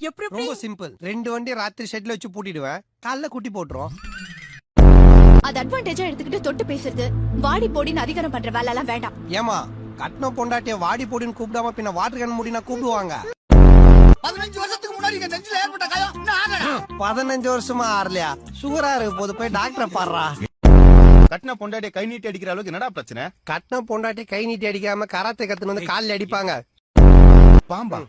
ரொம்ப சிம்பிள். 2 வண்டி ராத்திரி ஷெட்ல வச்சு பூட்டிடுவேன், காலைல குட்டி போட்டுரும். அது அட்வான்டேஜா எடுத்துக்கிட்டு தொட்டு பேசுறது, வாடி போடின்னு அதிகாரம் பண்ற வேலை எல்லாம் வேண்டாம். ஏமா கட்டின பொண்டாட்டிய வாடி போடின்னு கூப்பிடாம பின்ன வாட்டர் கேன் மூடினா கூப்பிடுவாங்க. 15 வருஷத்துக்கு முன்னாடி என் நெஞ்சில ஏற்பட்ட காயம் இன்னும் ஆகல. 15 வருஷமா ஆறலையா? சுகரா இருக்கு போது போய் டாக்டரை பாடுறா. கட்டின பொண்டாட்டிய கை நீட்டி அடிக்கிற அளவுக்கு என்னடா பிரச்சனை? கட்டின பொண்டாட்டி கை நீட்டி அடிக்காம கராத்தே கத்துன்னு வந்து காலில் அடிப்பாங்க. பாம்பா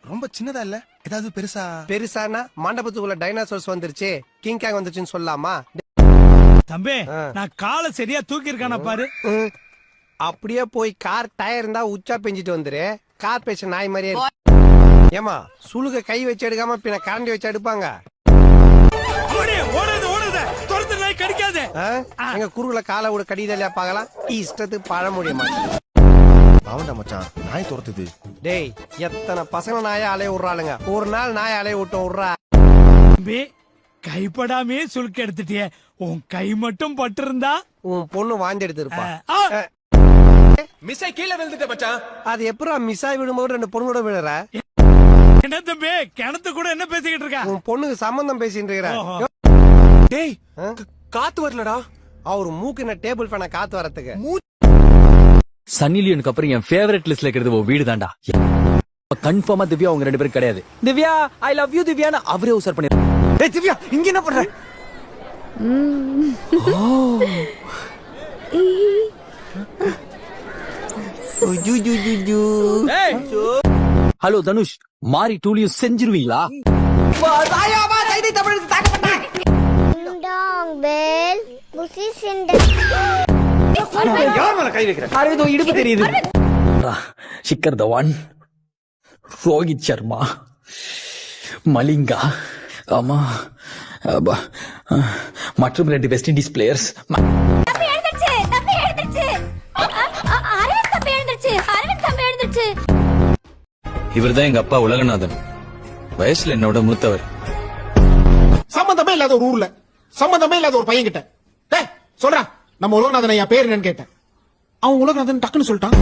ரொம்ப சின்னதா இல்ல, ஏதாவது பெருசா? பெருசானா மண்டபத்துக்குள்ள டைனாசோர்ஸ் வந்துருச்சு, கிங் கேங் வந்துருச்சுன்னு சொல்லலாமா? தம்பி நான் காலை சரியா தூக்கி இருக்கான பாரு. அப்படியே போய் கார் டயர் இருந்தா உச்சா பெஞ்சிட்டு வந்துரு. கார் பேச நாய் மாதிரியே இருக்கு. ஏமா சுளுக கை வச்சு எடுக்காம பின்ன கரண்டி வச்சு எடுப்பாங்க. எங்க குறுகுல காலை விட கடிதலையா பாக்கலாம். இஷ்டத்துக்கு பழ முடியுமா? பாவண்டா மச்சான், நாய் துரத்துது. டேய் எத்தனை பசங்க நாயா அலைய விடுறாளுங்க. ஒரு நாள் நாய் அலைய விட்டோம் விடுறா. தம்பி கைப்படாமே சுளுக்கு எடுத்துட்டிய, உன் கை மட்டும் பட்டு இருந்தா உன் பொண்ணு வாந்தி எடுத்திருப்பா. மிஸ்ஸை கீழே விழுந்துட்ட மச்சான். அது எப்படா மிஸ் ஆகி விடும்போது 2 பொண்ணு கூட விழுற? என்ன தம்பி கிணத்து கூட என்ன பேசிக்கிட்டு இருக்கா? உன் பொண்ணுக்கு சம்பந்தம் பேசிட்டு இருக்கிற. டேய் காத்து வரலடா. அவரு மூக்கு என்ன டேபிள் ஃபேன காத்து வரதுக்கு. சன்னி லியோனுக்கு அப்புறம் என் ஃபேவரட் லிஸ்ட்ல இருக்கிறது உன் வீடு தான்டா. கன்ஃபார்மா திவ்யா அவங்க 2 பேரும் கிடையாது. திவ்யா ஐ லவ் யூ திவ்யான்னு அவரே உசார் பண்ணி. டேய் திவ்யா இங்க என்ன பண்ற? ஹலோ தனுஷ், மாரி டூலியும் செஞ்சிருவீங்களா? இடுப்பு தெரியுது. ஷிக்கர் தவான், ரோஹித் சர்மா, மலிங்கா, ஆமா மற்றும் 2 வெஸ்ட் இண்டீஸ் பிளேயர்ஸ். இவர்தான் எங்க அப்பா உலகநாதன், வயசுல என்னோட மூத்தவர். சம்பந்தமே இல்லாத ஒரு ஊர்ல சம்பந்தமே இல்லாத ஒரு பையன் கிட்ட டேய் சொல்றா நம்ம உலகநாதன் ஐயா பேர் என்னன்னு கேட்டேன். அவன் உலகநாதன் டக்குன்னு சொல்லிட்டான்.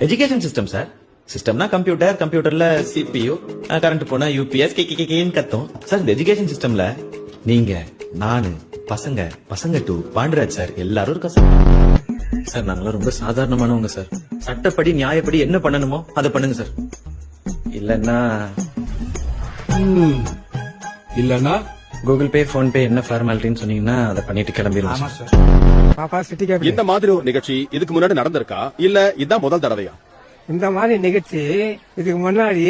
Education system sir. சிஸ்டம்னா கம்ப்யூட்டர், கம்ப்யூட்டர்ல சிபியு, கரண்ட் போனா யூபிஎஸ் கேன்னு கத்தும் சார். இந்த எஜுகேஷன் சிஸ்டம்ல நீங்க, நானு, பசங்க, பசங்க 2, பாண்டராஜ் சார் எல்லாரும் இருக்கா சார். சார் நாங்களாம் ரொம்ப சாதாரணமானவங்க சார். சட்டப்படி நியாயப்படி என்ன பண்ணணுமோ அதை பண்ணுங்க சார். இல்லன்னா கூகுள் பே, போன் பே என்ன ஃபார்மாலிட்டின்னு சொன்னீங்கன்னா அதை பண்ணிட்டு கிளம்பிடுவோம் சார். இந்த மாதிரி ஒரு நிகழ்ச்சி இதுக்கு முன்னாடி நடந்திருக்கா இல்ல இதான் முதல் தடவையா? இந்த மாதிரி நிகழ்ச்சி இதுக்கு முன்னாடி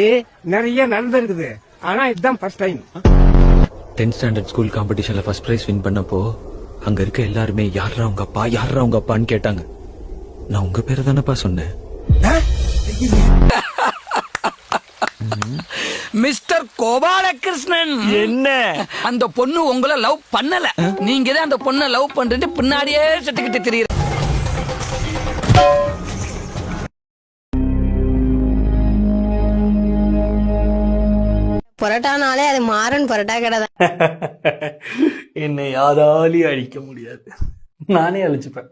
நிறைய நடந்திருக்குது, ஆனா இதுதான் first time. 10th standard school காம்படிஷன்ல ஃபர்ஸ்ட் பிரைஸ் வின் பண்ணப்போ அங்க இருக்க எல்லாருமே யாரா உங்க அப்பா யாரா உங்க அப்பான்னு கேட்டாங்க. நான் உங்க பேரை தானப்பா சொன்னேன். மிஸ்டர் கோபாலகிருஷ்ணன், என்ன அந்த பொண்ணு உங்களை லவ் பண்ணல, நீங்க தான் அந்த பொண்ணை லவ் பண்றது பின்னாடியே சுத்திக்கிட்டு தெரியுற. பரோட்டானாலே அது மாறன் பரோட்டா கிடையாது. என்னை யாராலையும் அழிக்க முடியாது, நானே அழிச்சுப்பேன்.